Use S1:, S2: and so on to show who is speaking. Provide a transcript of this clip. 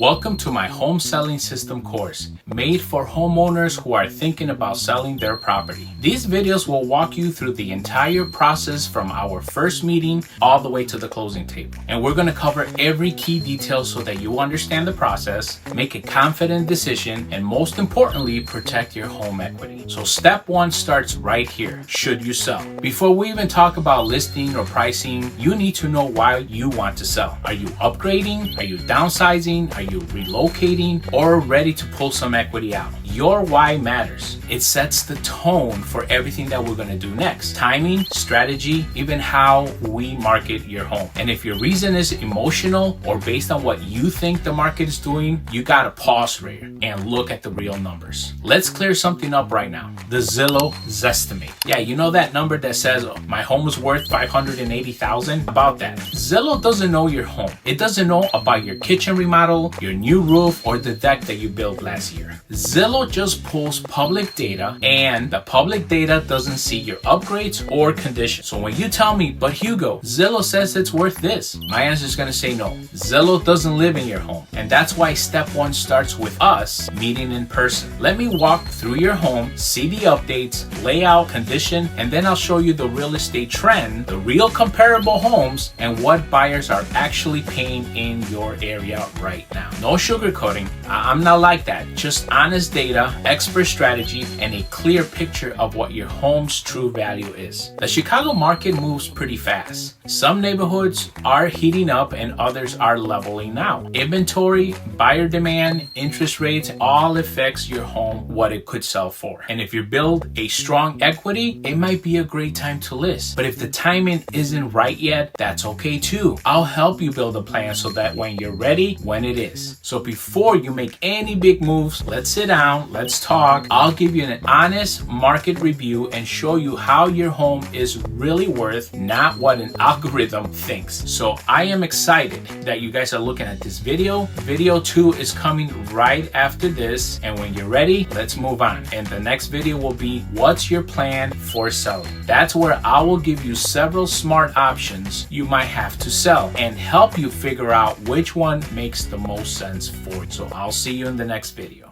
S1: Welcome to my home selling system course, made for homeowners who are thinking about selling their property. These videos will walk you through the entire process from our first meeting all the way to the closing table. And we're going to cover every key detail so that you understand the process, make a confident decision, and most importantly, protect your home equity. So step one starts right here. Should you sell? Before we even talk about listing or pricing, you need to know why you want to sell. Are you upgrading? Are you downsizing? Are you relocating? Or ready to pull some equity out? Your why matters. It sets the tone for everything that we're going to do next. Timing, strategy, even how we market your home. And if your reason is emotional or based on what you think the market is doing, you got to pause right here and look at the real numbers. Let's clear something up right now. The Zillow Zestimate. Yeah, you know that number that says my home is worth $580,000? About that. Zillow doesn't know your home. It doesn't know about your kitchen remodel, your new roof, or the deck that you built last year. Zillow just pulls public data, and the public data doesn't see your upgrades or conditions. So when you tell me, but Hugo, Zillow says it's worth this, my answer is going to say no. Zillow doesn't live in your home, and that's why step one starts with us meeting in person. Let me walk through your home, see the updates, layout, condition, and then I'll show you the real estate trend, the real comparable homes, and what buyers are actually paying in your area right now. No sugarcoating. I'm not like that. Just honest data, expert strategy, and a clear picture of what your home's true value is. The Chicago market moves pretty fast. Some neighborhoods are heating up and others are leveling out. Inventory, buyer demand, interest rates, all affects your home, what it could sell for. And if you build a strong equity, it might be a great time to list. But if the timing isn't right yet, that's okay too. I'll help you build a plan so that when you're ready, when it is. So before you make any big moves, let's sit down, let's talk. I'll give you an honest market review and show you how your home is really worth, not what an algorithm thinks. So I am excited that you guys are looking at this video. Video 2 is coming right after this, and when you're ready, let's move on. And the next video will be what's your plan for selling. That's where I will give you several smart options you might have to sell and help you figure out which one makes the most sense for you. So I'll see you in the next video.